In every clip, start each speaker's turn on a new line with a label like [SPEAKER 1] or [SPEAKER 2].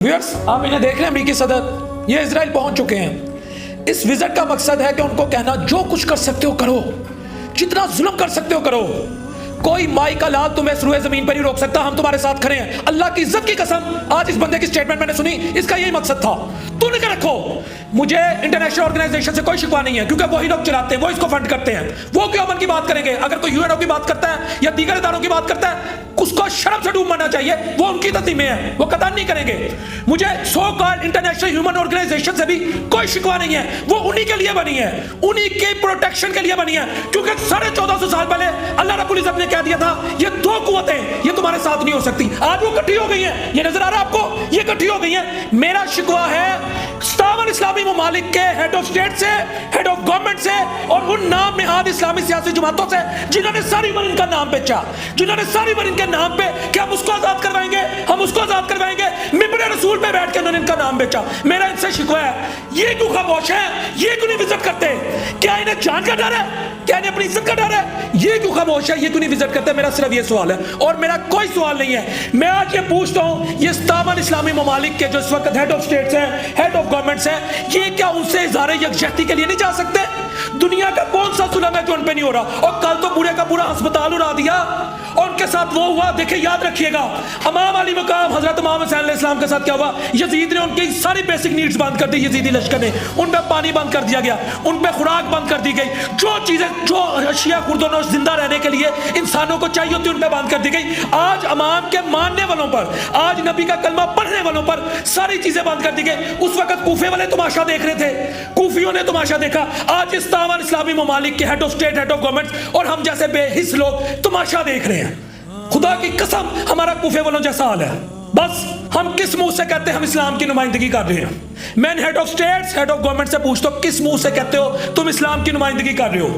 [SPEAKER 1] Viewers, आप इन्हें देख रहे हैं, अमेरिकी सदर ये इजराइल पहुंच चुके हैं। इस विजिट का मकसद है कि उनको कहना जो कुछ कर सकते हो करो, जितना जुल्म कर सकते हो करो, कोई माई का लाल तुम्हें इस रुए जमीन पर नहीं रोक सकता, हम तुम्हारे साथ खड़े हैं। अल्लाह की इज्जत की कसम, आज इस बंदे की स्टेटमेंट मैंने सुनी, इसका यही मकसद था। तूने क्या रखो, मुझे इंटरनेशनल ऑर्गेनाइजेशन से कोई शिकवा नहीं है, क्योंकि वही लोग चलाते हैं, वो इसको फंड करते हैं। वो क्यों अमन की बात करेंगे? अगर कोई यूएनओ की बात करता है या दीगर इदारों की बात करता है, उसको शर्म से डूब मरना चाहिए। वो उनकी तस्लीमें हैं, वो कतई नहीं करेंगे। मुझे so called international human organisation से भी कोई शिकवा नहीं है, वो उन्हीं के लिए बनी है, उन्हीं के प्रोटेक्शन के लिए बनी है। क्योंकि 1450 साल पहले अल्लाह रब्बुल इज्जत ने कह दिया था ये दो कुव्वतें ये तुम्हारे साथ नहीं हो सकती। आज वो इकट्ठी हो गई हैं, ये नजर आ रहा है आपको, ये इकट्ठी हो गई हैं। मेरा शिकवा है 57 इस्लामी ममालिक के हेड ऑफ स्टेट से, हेड ऑफ गवर्नमेंट से, और उन नाम निहाद इस्लामी सियासी जमातों से जिन्होंने सारी उम्र इनका नाम बेचा, जिन्होंने सारी उम्र इनके नाम पे कि हम उसको आजाद करवाएंगे, हम उसको आजाद करवाएंगे, मिंबर रसूल पे बैठ के उन्होंने इनका नाम बेचा। मेरा इनसे शिकवा है, ये क्यों खामोश है, ये क्यों नहीं विजिट करते? क्या इन्हें जान का डर है? क्या इन्हें अपनी इज्जत का डर है? ये क्यों खामोश है, ये क्यों नहीं विजिट करते? मेरा सिर्फ ये सवाल है, और मेरा कोई सवाल नहीं है। मैं आज ये पूछता हूं, ये 57 इस्लामी ममालिक के जो इस वक्त हेड ऑफ स्टेट्स हैं, हेड ऑफ गवर्नमेंट्स हैं, ये क्या उनसे इज़हार यकजहती के लिए नहीं जा सकते? दुनिया का कौन सा जुल्म है जो उन पे नहीं हो रहा? और कल तो पूरे का पूरा अस्पताल उड़ा दिया, और उनके साथ वो हुआ। देखिए, याद रखिएगा, इमाम अली मकाम हजरत इमाम हुसैन अलैहिस्सलाम के साथ क्या हुआ? यजीद ने उनकी सारी बेसिक नीड्स बंद कर दी, यजीदी लश्कर ने उन पे पानी बंद कर दिया गया, उन पे खुराक बंद कर दी गई, जो चीजें जो शिया कुर्दों जिंदा रहने के लिए इंसानों को चाहिए होती उन पे बंद कर दी गई। आज इमाम के मानने वालों पर, आज नबी का कलमा पढ़ने वालों पर सारी चीजें बंद कर दी गई। उस वक्त कूफे वाले तमाशा देख रहे थे, कूफियों ने तमाशा देखा। आज इस 57 इस्लामी ममालिक के head of state, head of government और हम जैसे बेहिस लोग तमाशा देख रहे हैं। खुदा की कसम, हमारा कूफे वालों जैसा हाल है। बस हम किस मुंह से कहते हैं हम इस्लाम की नुमाइंदगी कर रहे हैं? मैं head of states, head of government से पूछता हूं, किस मुंह से कहते हो तुम इस्लाम की नुमाइंदगी कर रहे हो?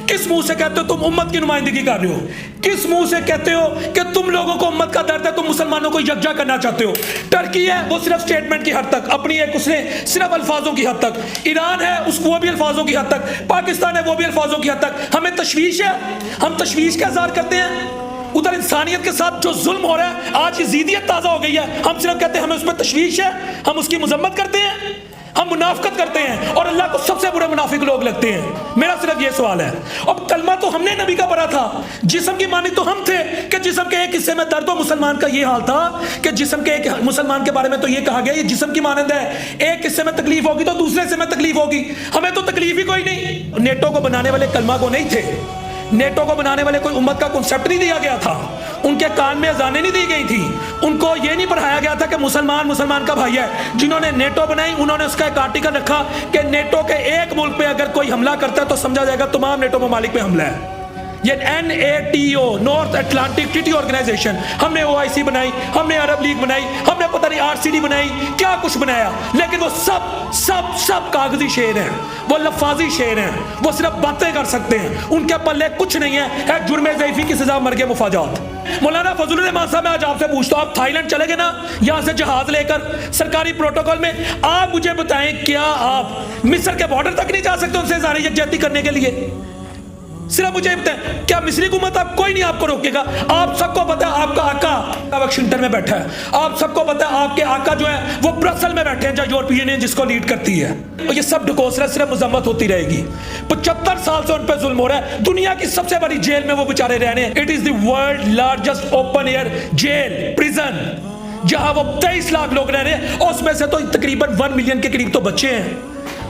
[SPEAKER 1] किस मुंह से कहते हो तुम उम्मत की नुमाइंदगी कर रहे हो? किस मुंह से कहते हो कि तुम लोगों को उम्मत का दर्द है, तुम मुसलमानों को यकजा करना चाहते हो? टर्की है, वो सिर्फ स्टेटमेंट की हद तक, अपनी एक उसने सिर्फ अल्फाजों की हद तक। ईरान है, उसको वो भी अल्फाजों की हद तक। पाकिस्तान है, वो भी अल्फाजों की हद तक। हमें तशवीश है, हम तशवीश का इज़हार करते हैं। उधर इंसानियत के साथ जो जुल्म हो रहा है, आज यजीदियत ताज़ा हो गई है, हम सिर्फ कहते हैं हमें उस पर तशवीश है, हम उसकी मजम्मत करते हैं, हम मुनाफकत करते हैं, और अल्लाह को सबसे बुरे मुनाफिक लोग लगते हैं। मेरा सिर्फ ये सवाल है। अब कलमा तो हमने नबी का पढ़ा था, जिस्म की मानी तो हम थे कि जिस्म के एक हिस्से में दर्द हो। मुसलमान का ये हाल था कि जिस्म के एक मुसलमान के बारे में तो ये कहा गया ये जिस्म की मानंद है, एक हिस्से में तकलीफ होगी तो दूसरे हिस्से में तकलीफ होगी। हमें तो तकलीफ ही कोई नहीं। नेटो को बनाने वाले कलमा को नहीं थे, नेटो को बनाने वाले कोई उम्मत का कॉन्सेप्ट नहीं दिया गया था, उनके कान में अजानें नहीं दी गई थी, उनको ये नहीं पढ़ाया गया था कि मुसलमान मुसलमान का भाई है। जिन्होंने नेटो बनाई उन्होंने उसका एक आर्टिकल रखा कि नेटो के एक मुल्क पे अगर कोई हमला करता है तो समझा जाएगा तमाम नेटो ममालिक पे हमला है। ये NATO, north Atlantic treaty organisation, हमने OIC बनाई, हमने अरब लीग बनाई, हमने पता नहीं RCD बनाई, क्या कुछ बनाया, लेकिन वो सब सब सब कागजी शेर हैं, वो लफाजी शेर हैं, वो सिर्फ बातें कर सकते हैं, उनके पल्ले कुछ नहीं है जुर्मे ज़ईफ़ी की सजा मर गए मुफाजात। मौलाना फजलुर रहमान साहब, मैं आज आपसे पूछता हूँ, आप थाईलैंड चले गए ना यहाँ से जहाज लेकर सरकारी प्रोटोकॉल में, आप मुझे बताएं क्या आप मिस्र के बॉर्डर तक नहीं जा सकते उनसे इज़हार यकजहती करने के लिए? सिर्फ मुझे बताएं, क्या मिस्री हुकूमत आप कोई नहीं आपको रोकेगा? आप सबको पता है आपका आका वाशिंगटन में बैठा है, आप सबको पता है आपके आका जो है वो ब्रसेल में बैठे हैं, जो यूरोपीय यूनियन जिसको लीड करती है। और ये सब ढकोसला सिर्फ मजम्मत होती रहेगी। 75 साल से उन पर जुल्म हो रहा है, दुनिया की सबसे बड़ी जेल में वो बेचारे रह रहे हैं। It is the world largest open air jail prison, जहां वो 23 लाख लोग रह रहे हैं, और उसमें से तो तकरीबन 1 मिलियन के करीब तो बच्चे हैं,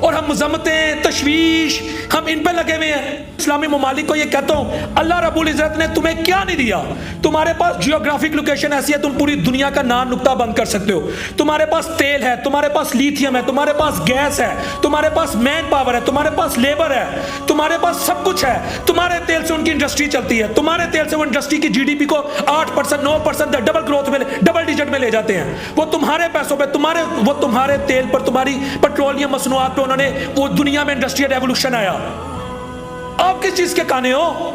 [SPEAKER 1] और हम मुज़म्मतें तशवीश हम इन पे लगे हुए हैं। इस्लामी ममालिक को ये कहता हूँ, अल्लाह रब्बुल इज़्ज़त ने तुम्हें क्या नहीं दिया? तुम्हारे पास जियोग्राफिक लोकेशन ऐसी है, तुम पूरी दुनिया का नाम नुक्ता बंद कर सकते हो। तुम्हारे पास तेल है, तुम्हारे पास लिथियम है, तुम्हारे पास गैस है, तुम्हारे पास मैन पावर है, तुम्हारे पास लेबर है, तुम्हारे पास सब कुछ है। तुम्हारे तेल से उनकी इंडस्ट्री चलती है, तुम्हारे तेल से वो इंडस्ट्री की GDP को 8%, 9% डबल ग्रोथ में, डबल डिजिट में ले जाते हैं। वो तुम्हारे पैसों पे, तुम्हारे तेल पर, तुम्हारी पेट्रोलियम मसनूआत पे उन्होंने वो दुनिया में इंडस्ट्रियल रेवोल्यूशन आया। आप किस चीज के काने हो?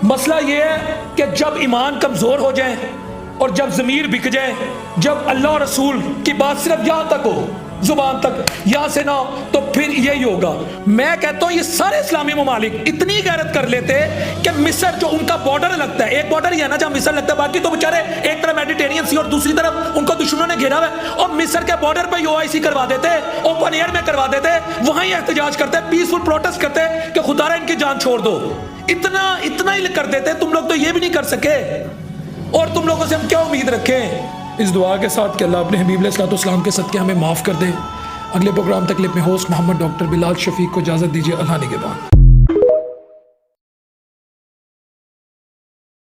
[SPEAKER 1] मसला यह है कि जब ईमान कमजोर हो जाए और जब जमीर बिक जाए, जब अल्लाह और रसूल की बात सिर्फ यहां तक हो, जुबान तक, यहाँ से ना तो फिर यही होगा। मैं कहता हूँ ये सारे इस्लामी ममालिक इतनी गैरत कर लेते कि मिस्र जो उनका बॉर्डर लगता है, एक बॉर्डर ही है ना जहाँ मिस्र लगता है, बाकी तो बेचारे एक तरफ मेडिटेरियन सी और दूसरी तरफ उनको दुश्मनों ने घेरा हुआ है, और मिस्र के बॉर्डर पे OIC करवा देते, ओपन एयर में करवा देते, वहीं एहतजाज करते, पीसफुल प्रोटेस्ट करते कि खुदा इनकी जान छोड़ दो। इतना ही कर देते, तुम लोग तो ये भी नहीं कर सके, और तुम लोगों से हम क्या उम्मीद रखें। इस दुआ के साथ कि अल्लाह अपने हबीब अलैहिस्सलाम के सदक़े हमें माफ़ कर दे। अगले प्रोग्राम तक अपने होस्ट मोहम्मद डॉक्टर बिलाल शफीक को इजाज़त दीजिए। अल्लाह निगहबान।